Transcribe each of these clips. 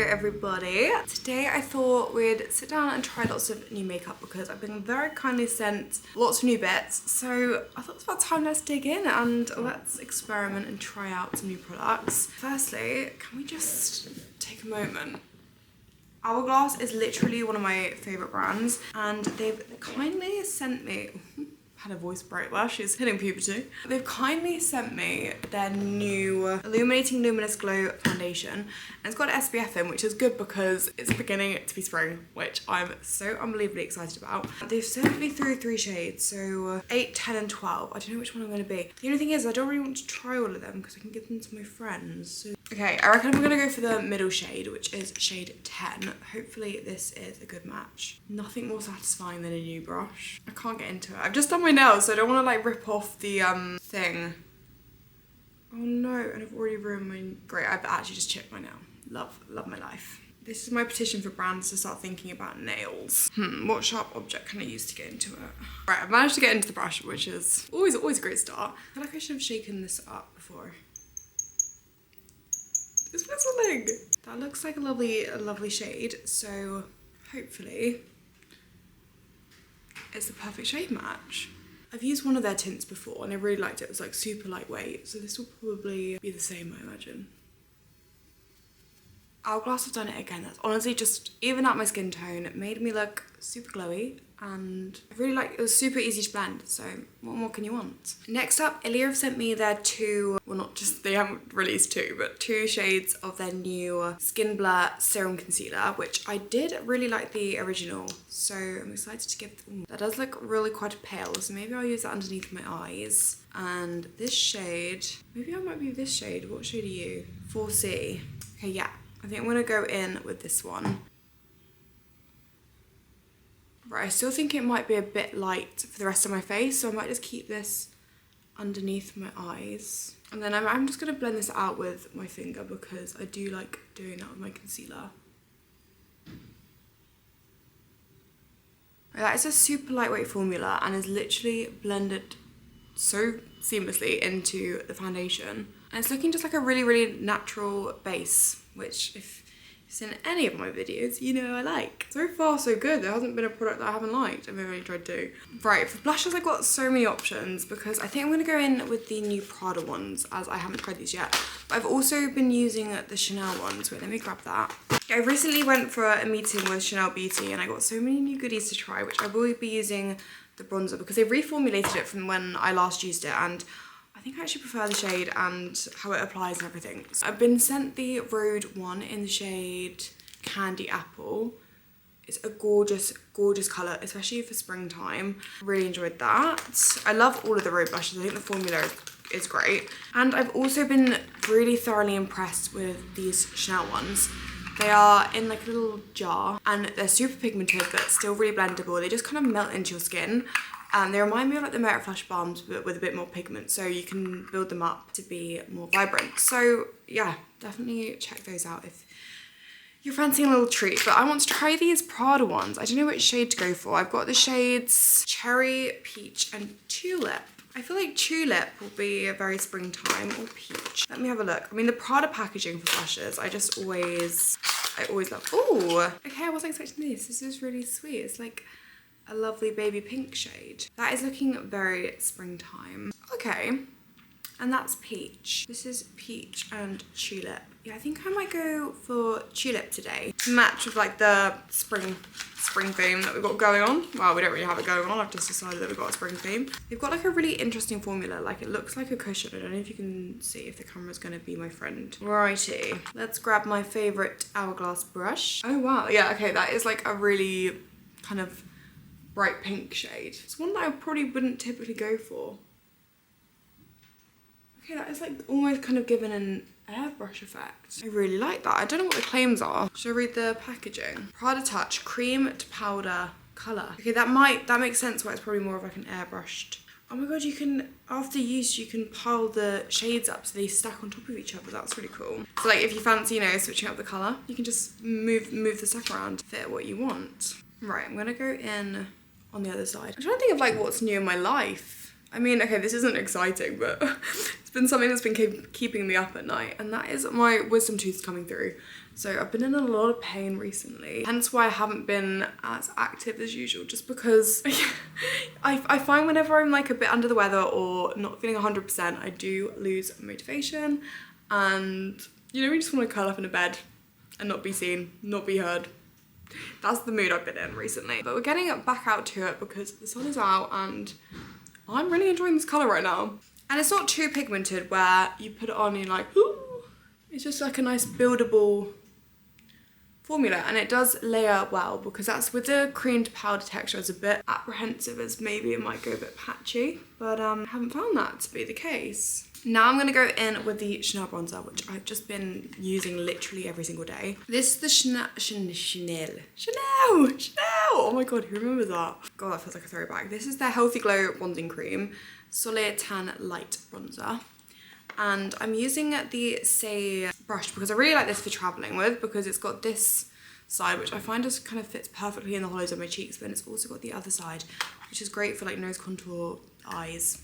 everybody. Today I thought we'd sit down and try lots of new makeup because I've been very kindly sent lots of new bits. So I thought it's about time let's dig in and let's experiment and try out some new products. Firstly, can we just take a moment? Hourglass is literally one of my favourite brands and they've kindly sent me had a voice break there, she's hitting puberty. They've kindly sent me their new Illuminating Luminous Glow foundation. And it's got an SPF in, which is good because it's beginning to be spring, which I'm so unbelievably excited about. They've sent me through 3 shades, so 8, 10 and 12. I don't know which one I'm going to be. The only thing is I don't really want to try all of them because I can give them to my friends. So. Okay, I reckon I'm going to go for the middle shade, which is shade 10. Hopefully this is a good match. Nothing more satisfying than a new brush. I can't get into it. I've just done my nails, so I don't want to like rip off the thing. Oh no, and I've already ruined my... Great, I've actually just chipped my nail. Love my life. This is my petition for brands to start thinking about nails. What sharp object can I use to get into it? Right, I've managed to get into the brush, which is always a great start. I feel like I should have shaken this up before. It's whistling. That looks like a lovely shade, so hopefully it's the perfect shade match. I've used one of their tints before and I really liked it. It was like super lightweight, so this will probably be the same, I imagine. Hourglass have done it again. That's honestly just even out my skin tone. It made me look super glowy and I really like it. Was super easy to blend, so what more can you want? Next up, Ilia have sent me their 2, well not just, they haven't released 2, but 2 shades of their new Skin Blur Serum Concealer, which I did really like the original, so I'm excited to give them. That does look really quite pale, so maybe I'll use that underneath my eyes. And this shade, maybe I might be this shade. What shade are you? 4C. Okay, yeah. I think I'm gonna go in with this one. Right, I still think it might be a bit light for the rest of my face, so I might just keep this underneath my eyes. And then I'm just gonna blend this out with my finger because I do like doing that with my concealer. That is a super lightweight formula and is literally blended so seamlessly into the foundation. And it's looking just like a really natural base, which if you've seen any of my videos, you know I like. So far so good. There hasn't been a product that I haven't liked. I've really tried to. Right, for blushes I've got so many options because I think I'm gonna go in with the new Prada ones as I haven't tried these yet. But I've also been using the Chanel ones. Wait, let me grab that. I recently went for a meeting with Chanel Beauty and I got so many new goodies to try, which I will be using the bronzer because they reformulated it from when I last used it and I think I actually prefer the shade and how it applies and everything. So I've been sent the Rhode one in the shade Candy Apple. It's a gorgeous colour, especially for springtime. Really enjoyed that. I love all of the Rhode blushes. I think the formula is great. And I've also been really thoroughly impressed with these Chanel ones. They are in like a little jar and they're super pigmented but still really blendable. They just kind of melt into your skin. They remind me of like the Merit Flush Balms but with a bit more pigment, so you can build them up to be more vibrant. So yeah, definitely check those out if you're fancying a little treat. But I want to try these Prada ones. I don't know which shade to go for. I've got the shades Cherry, Peach and Tulip. I feel like Tulip will be a very springtime, or Peach. Let me have a look. I mean, the Prada packaging for blushes, I always love. Oh, okay, I wasn't expecting this. This is really sweet. It's like a lovely baby pink shade. That is looking very springtime. Okay, and that's Peach. This is Peach and Tulip. Yeah, I think I might go for Tulip today to match with like the spring theme that we've got going on. Well, we don't really have it going on. I've just decided that we've got a spring theme. They've got like a really interesting formula. Like it looks like a cushion. I don't know if you can see if the camera's gonna be my friend. Righty, let's grab my favorite Hourglass brush. Oh wow, yeah, okay, that is like a really kind of bright pink shade. It's one that I probably wouldn't typically go for. Okay, that is like almost kind of given an airbrush effect. I really like that. I don't know what the claims are. Should I read the packaging? Prada Touch cream to powder color. Okay, that makes sense why it's probably more of like an airbrushed. Oh my god, you can, after use, you can pile the shades up so they stack on top of each other. That's really cool. So like if you fancy, you know, switching up the color, you can just move the stuff around to fit what you want. Right, I'm gonna go in on the other side. I'm trying to think of like what's new in my life. I mean, okay, this isn't exciting, but It's been something that's been keeping me up at night, and that is my wisdom tooth coming through. So I've been in a lot of pain recently, hence why I haven't been as active as usual, just because I find whenever I'm like a bit under the weather or not feeling 100%, I do lose motivation, and you know, we just want to curl up in a bed and not be seen, not be heard. That's the mood I've been in recently. But we're getting back out to it because the sun is out and I'm really enjoying this colour right now. And it's not too pigmented where you put it on and you're like, ooh. It's just like a nice buildable formula, and it does layer well, because that's with the creamed powder texture. I was a bit apprehensive as maybe it might go a bit patchy, but I haven't found that to be the case. Now I'm gonna go in with the Chanel bronzer, which I've just been using literally every single day. This is the Chanel. Oh my god, who remembers that? God, that feels like a throwback. This is their Healthy Glow Bronzing Cream, Soleil Tan Light Bronzer. And I'm using the Say brush because I really like this for traveling with, because it's got this side, which I find just kind of fits perfectly in the hollows of my cheeks, but it's also got the other side, which is great for like nose contour, eyes,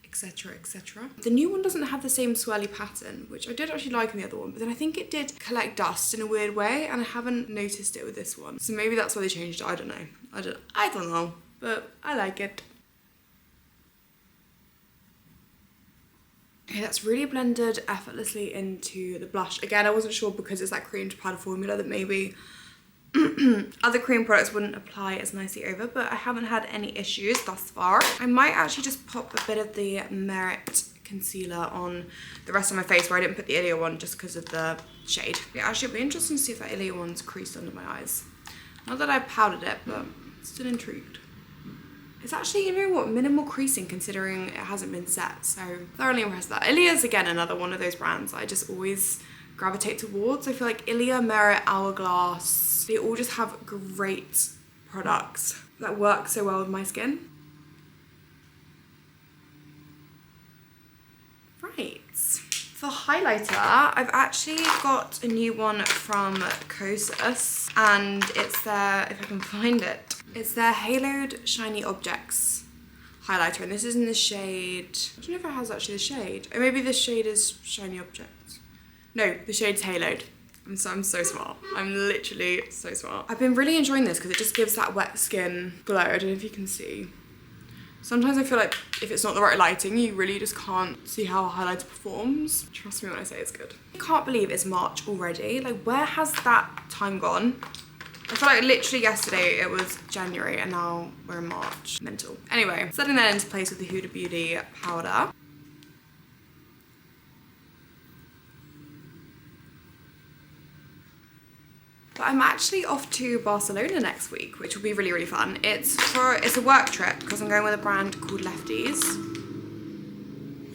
etc, etc. The new one doesn't have the same swirly pattern, which I did actually like in the other one, but then I think it did collect dust in a weird way, and I haven't noticed it with this one. So maybe that's why they changed it, I don't know. I don't know, but I like it. Okay, that's really blended effortlessly into the blush. Again, I wasn't sure because it's that creamed powder formula that maybe other cream products wouldn't apply as nicely over, but I haven't had any issues thus far. I might actually just pop a bit of the Merit concealer on the rest of my face where I didn't put the Ilia one just because of the shade. Yeah, actually it'll be interesting to see if that Ilia one's creased under my eyes. Not that I powdered it, but still intrigued. It's actually, you know what, minimal creasing considering it hasn't been set, so thoroughly impressed with that. Ilia's again another one of those brands I just always gravitate towards. I feel like Ilia, Merit, Hourglass, they all just have great products that work so well with my skin. Right. For highlighter, I've actually got a new one from Kosas, and it's their, if I can find it, it's their Haloed Shiny Objects highlighter, and this is in the shade, I don't know if it has actually the shade, or maybe this shade is Shiny Objects. No, the shade's Haloed. I'm so smart. I'm literally so smart. I've been really enjoying this because it just gives that wet skin glow. I don't know if you can see. Sometimes I feel like if it's not the right lighting, you really just can't see how a highlighter performs. Trust me when I say it's good. I can't believe it's March already. Like, where has that time gone? I feel like literally yesterday it was January and now we're in March. Mental. Anyway, setting that into place with the Huda Beauty powder. But I'm actually off to Barcelona next week, which will be really, really fun. It's a work trip because I'm going with a brand called Lefties.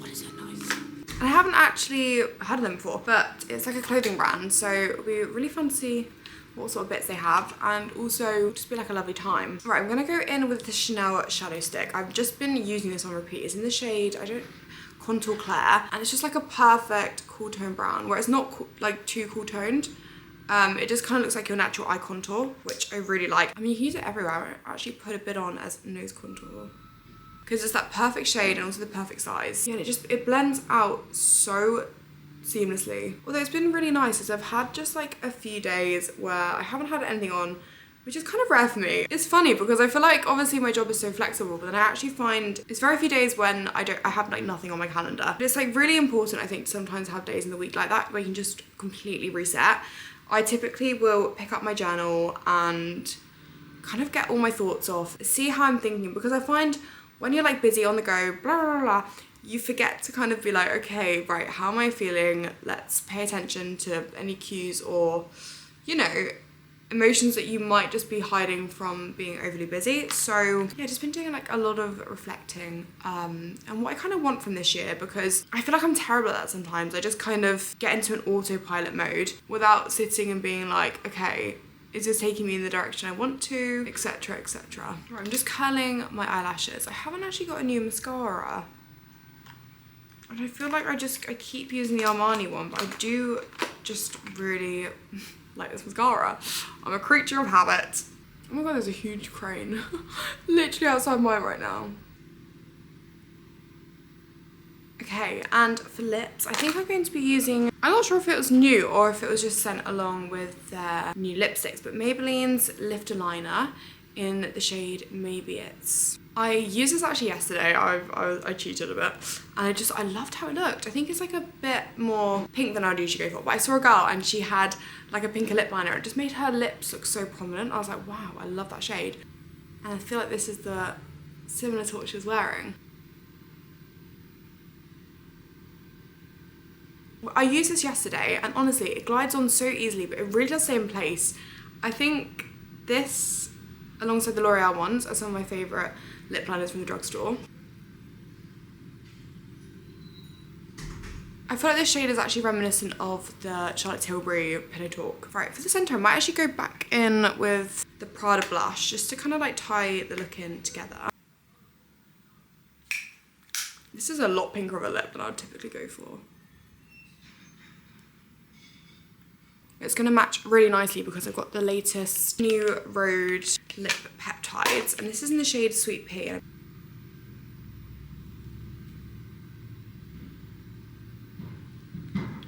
What is that noise? And I haven't actually heard of them before, but it's like a clothing brand, so it'll be really fun to see what sort of bits they have, and also just be like a lovely time. Right, I'm gonna go in with the Chanel Shadow Stick. I've just been using this on repeat. It's in the shade, Contour Clair, and it's just like a perfect cool tone brown, where it's not like too cool toned. It just kind of looks like your natural eye contour, which I really like. I mean, you can use it everywhere. I actually put a bit on as nose contour because it's that perfect shade and also the perfect size. Yeah, and it blends out so seamlessly. Although it's been really nice is I've had just like a few days where I haven't had anything on, which is kind of rare for me. It's funny because I feel like obviously my job is so flexible, but then I actually find it's very few days when I have like nothing on my calendar. But it's like really important, I think, to sometimes have days in the week like that where you can just completely reset. I typically will pick up my journal and kind of get all my thoughts off, see how I'm thinking, because I find when you're like busy on the go, blah, blah, blah, you forget to kind of be like, okay, right, how am I feeling? Let's pay attention to any cues or, you know, emotions that you might just be hiding from being overly busy. So yeah, just been doing like a lot of reflecting and what I kind of want from this year, because I feel like I'm terrible at that sometimes. I just kind of get into an autopilot mode without sitting and being like, okay, is this taking me in the direction I want to, etc, etc. Right, I'm just curling my eyelashes. I haven't actually got a new mascara, and I feel like I keep using the Armani one, but I do just really like this mascara. I'm a creature of habit. Oh my god, there's a huge crane literally outside mine right now. Okay, Okay, and for lips, I think I'm going to be using, I'm not sure if it was new or if it was just sent along with their new lipsticks, but Maybelline's Lifter Liner in the shade Maybe It's. I used this actually yesterday. I cheated a bit, and I loved how it looked. I think it's like a bit more pink than I'd usually go for, but I saw a girl and she had like a pinker lip liner. It just made her lips look so prominent. I was like, wow, I love that shade. And I feel like this is the similar to what she was wearing. I used this yesterday and honestly it glides on so easily, but it really does stay in place. I think this alongside the L'Oreal ones are some of my favourite lip liners from the drugstore. I feel like this shade is actually reminiscent of the Charlotte Tilbury Pillow Talk. Right, for the centre I might actually go back in with the Prada blush just to kind of like tie the look in together. This is a lot pinker of a lip than I would typically go for. It's going to match really nicely because I've got the latest New Road Lip Peptides, and this is in the shade Sweet Pea.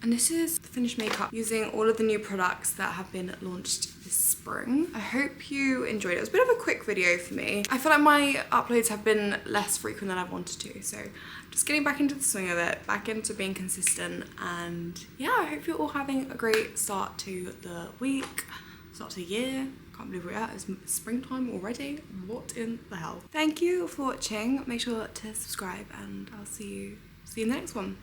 And this is the finished makeup using all of the new products that have been launched this spring. I hope you enjoyed it. It was a bit of a quick video for me. I feel like my uploads have been less frequent than I've wanted to, so just getting back into the swing of it, back into being consistent, and yeah, I hope you're all having a great start to the week, start to the year. Can't believe we're at, it's springtime already. What in the hell? Thank you for watching. Make sure to subscribe and I'll see you in the next one.